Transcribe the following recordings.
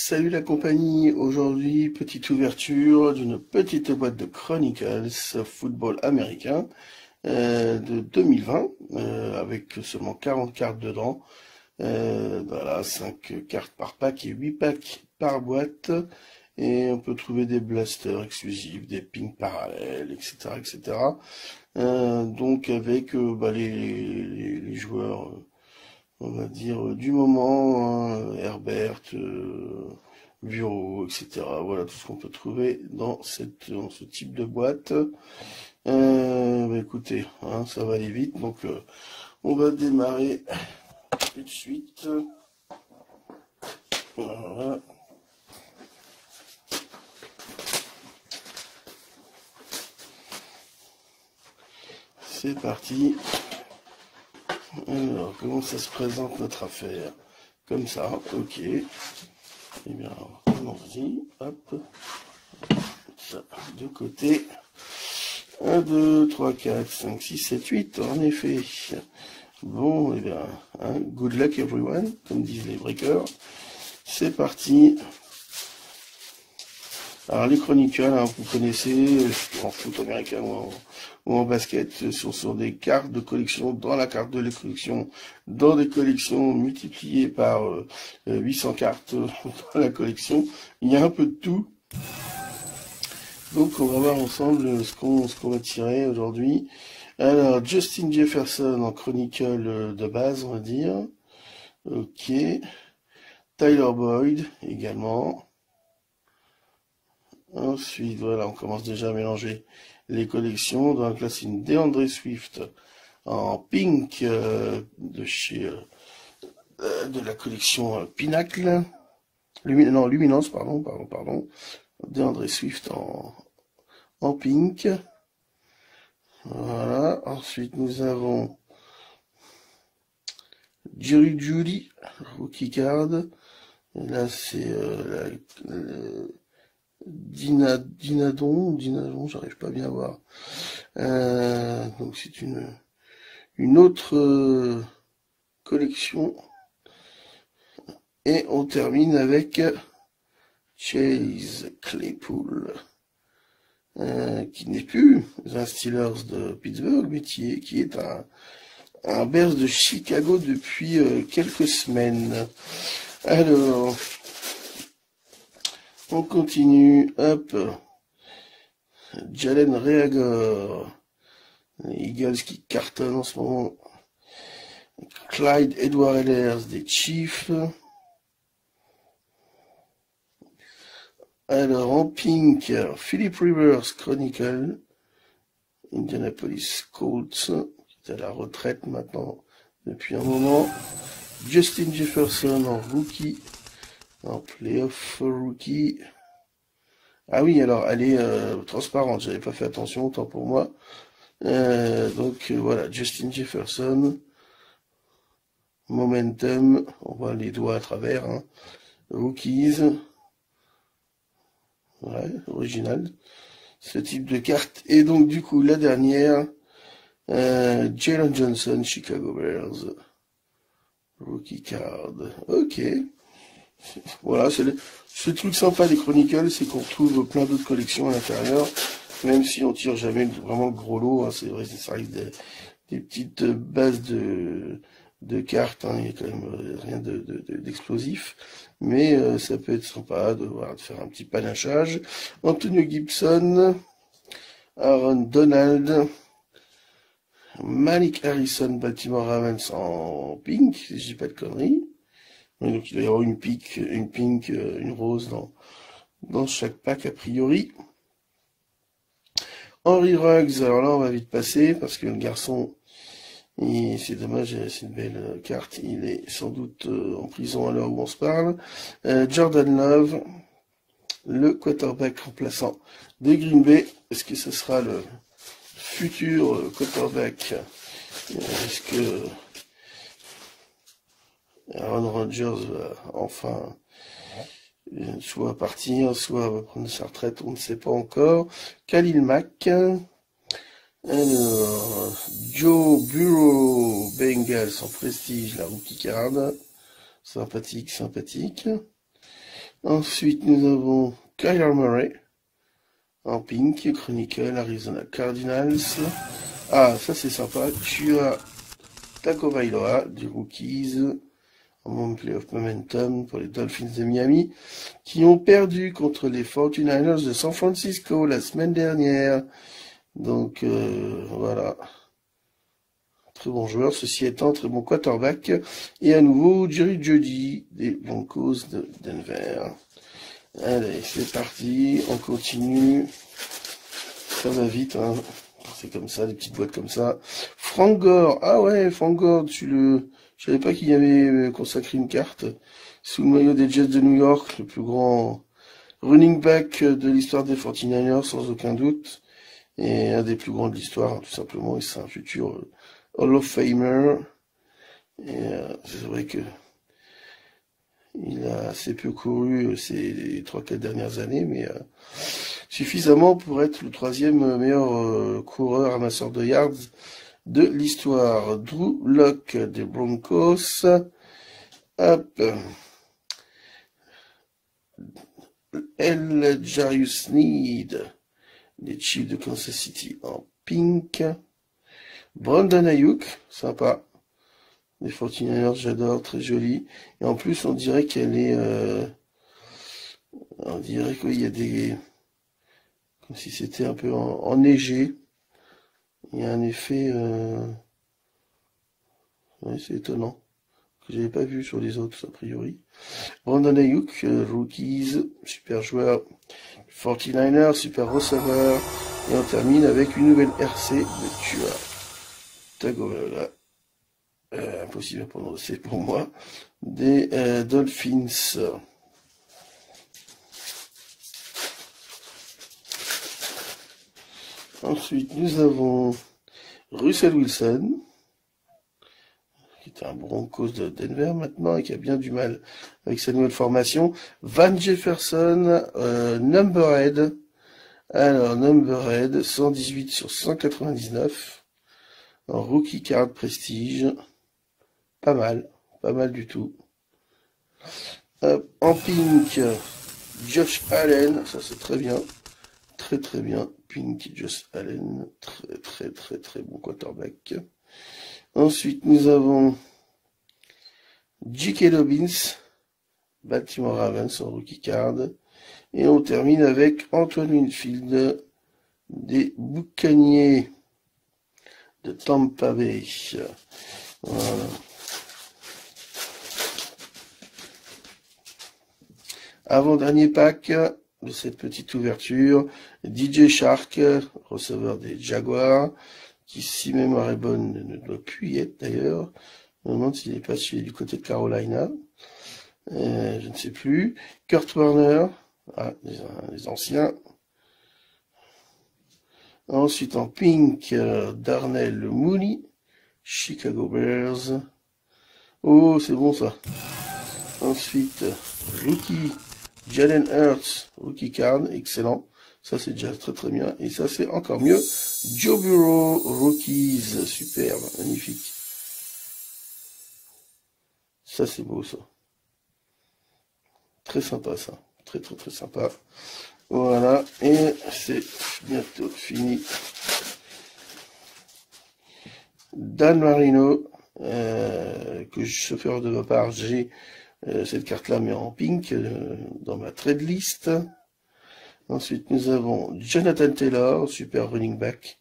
Salut la compagnie, aujourd'hui petite ouverture d'une petite boîte de Chronicles football américain de 2020 avec seulement 40 cartes dedans. Voilà, 5 cartes par pack et 8 packs par boîte. Et on peut trouver des blasters exclusifs, des pings parallèles, etc. etc. Donc avec les joueurs... on va dire, du moment, hein, Herbert, Bureau, etc. Voilà tout ce qu'on peut trouver dans ce type de boîte. Écoutez, hein, ça va aller vite, donc on va démarrer tout de suite. Voilà. C'est parti. Alors, comment ça se présente notre affaire? Comme ça, ok. Eh bien, allons-y, hop. Ça, de côté. 1, 2, 3, 4, 5, 6, 7, 8, en effet. Bon, eh bien, hein, good luck everyone, comme disent les breakers. C'est parti. Alors, les Chronicles, hein, vous connaissez, en foot américain ou en basket, sont sur des cartes de collection, dans la carte de la collection, dans des collections multipliées par 800 cartes dans la collection. Il y a un peu de tout. Donc, on va voir ensemble ce qu'on va tirer aujourd'hui. Alors, Justin Jefferson en Chronicle de base, on va dire. Ok. Tyler Boyd également. Ensuite, voilà, on commence déjà à mélanger les collections. Donc là, c'est une DeAndre Swift en pink de la collection Pinnacle. Luminance, pardon. DeAndre Swift en pink. Voilà. Ensuite, nous avons Jerry Jeudy, rookie card. Et là, c'est Dinadon, j'arrive pas bien à voir. Donc c'est une autre collection. Et on termine avec Chase Claypool, qui n'est plus un Steelers de Pittsburgh, mais qui est un Bears de Chicago depuis quelques semaines. Alors, on continue, hop, Jalen Reagor, les Eagles qui cartonnent en ce moment, Clyde Edwards-Helaire des Chiefs, alors en pink, Philip Rivers Chronicle, Indianapolis Colts, qui est à la retraite maintenant depuis un moment, Justin Jefferson en rookie, en playoff rookie. Ah oui, alors elle est transparente, j'avais pas fait attention, autant pour moi. Donc voilà, Justin Jefferson, Momentum, on voit les doigts à travers, hein. Rookies, ouais, original, ce type de carte. Et donc du coup, la dernière, Jalen Johnson, Chicago Bears, rookie card, ok. Voilà, c'est le truc sympa des Chronicles, c'est qu'on retrouve plein d'autres collections à l'intérieur, même si on tire jamais vraiment le gros lot, hein, c'est vrai, ça reste des petites bases de cartes, hein, il n'y a quand même rien d'explosif, mais ça peut être sympa de faire un petit panachage. Antonio Gibson, Aaron Donald, Malik Harrison, Baltimore Ravens en pink, si je dis pas de conneries. Donc il va y avoir une pink, une rose dans chaque pack a priori. Henry Ruggs, alors là on va vite passer parce que le garçon, c'est dommage, c'est une belle carte, il est sans doute en prison à l'heure où on se parle. Jordan Love, le quarterback remplaçant de Green Bay, est-ce que ce sera le futur quarterback? Est-ce que Aaron Rodgers va enfin soit partir, soit va prendre sa retraite, on ne sait pas encore. Khalil Mack. Alors, Joe Burrow, Bengals en prestige, la rookie card. Sympathique. Ensuite, nous avons Kyler Murray en pink, Chronicle, Arizona Cardinals. Ah, ça c'est sympa. Tu as Tagovailoa du Rookies en monde playoff momentum pour les Dolphins de Miami qui ont perdu contre les 49ers de San Francisco la semaine dernière. Donc voilà. Très bon joueur, ceci étant très bon quarterback. Et à nouveau, Jerry Jeudy des Broncos de Denver. Allez, c'est parti, on continue. Ça va vite, hein. C'est comme ça, des petites boîtes comme ça. Frank Gore, ah ouais, Frank Gore, je savais pas qu'il y avait consacré une carte. Sous le maillot des Jets de New York, le plus grand running back de l'histoire des 49ers, sans aucun doute. Et un des plus grands de l'histoire, hein, tout simplement. Et c'est un futur Hall of Famer. Et c'est vrai que il a assez peu couru ces 3-4 dernières années, mais suffisamment pour être le troisième meilleur coureur amasseur de yards de l'histoire. Drew Lock des Broncos. Hop. L. Jarius Sneed des Chiefs de Kansas City en pink. Brandon Ayuk, sympa. Les 49ers, j'adore, très joli. Et en plus, on dirait qu'elle est... on dirait qu'il y a des... Comme si c'était un peu enneigé. Il y a un effet... Ouais, c'est étonnant. Que j'avais pas vu sur les autres, a priori. Brandon Ayuk, Rookies, super joueur. 49ers, super receveur. Et on termine avec une nouvelle RC de Tua Tagovailoa. Impossible à prononcer pour moi. Des Dolphins. Ensuite, nous avons Russell Wilson, qui est un Broncos de Denver maintenant et qui a bien du mal avec sa nouvelle formation. Van Jefferson, Numberhead. Alors, Numberhead, 118 sur 199. En rookie card prestige. Pas mal du tout. En pink, Josh Allen, ça c'est très bien. Très bien. Pink, Josh Allen, très bon quarterback. Ensuite, nous avons J.K. Dobbins, Baltimore Ravens en rookie card. Et on termine avec Antoine Winfield des Buccaneers de Tampa Bay. Voilà. Avant-dernier pack de cette petite ouverture, DJ Shark, receveur des Jaguars, qui, si mémoire est bonne, ne doit plus y être d'ailleurs. Je me demande s'il n'est pas du côté de Carolina. Je ne sais plus. Kurt Warner, les anciens. Ensuite en pink, Darnell Mooney, Chicago Bears. Oh, c'est bon ça. Ensuite, rookie, Jalen Hurts, rookie card, excellent. Ça c'est déjà très bien. Et ça c'est encore mieux. Joe Burrow, rookies, superbe, magnifique. Ça c'est beau ça. Très sympa ça. Très sympa. Voilà. Et c'est bientôt fini. Dan Marino, que je fais de ma part, j'ai cette carte-là, mais en pink, dans ma trade list. Ensuite, nous avons Jonathan Taylor, super running back.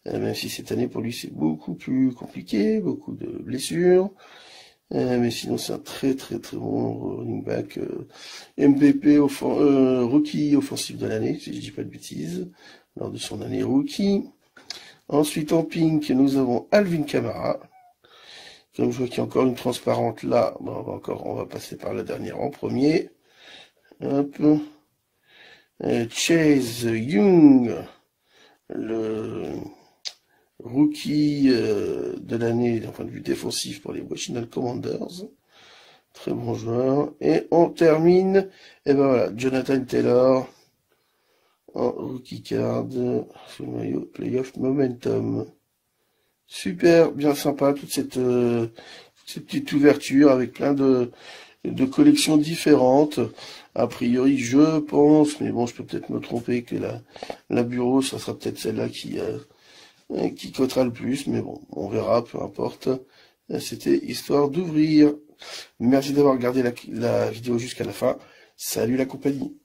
Même si cette année, pour lui, c'est beaucoup plus compliqué, beaucoup de blessures. Mais sinon, c'est un très bon running back. MVP, rookie offensif de l'année, si je dis pas de bêtises, lors de son année rookie. Ensuite, en pink, nous avons Alvin Kamara. Comme je vois qu'il y a encore une transparente là, bon, on va passer par la dernière en premier. Hop. Chase Young, le rookie de l'année d'un point de vue défensif pour les Washington Commanders. Très bon joueur. Et on termine, et ben voilà, Jonathan Taylor en rookie card sous le maillot Playoff Momentum. Super, bien sympa toute cette petite ouverture avec plein de de collections différentes. A priori, je pense, mais bon, je peux peut-être me tromper, que la bureau, ça sera peut-être celle-là qui cotera le plus, mais bon, on verra, peu importe. C'était histoire d'ouvrir. Merci d'avoir regardé la vidéo jusqu'à la fin. Salut la compagnie.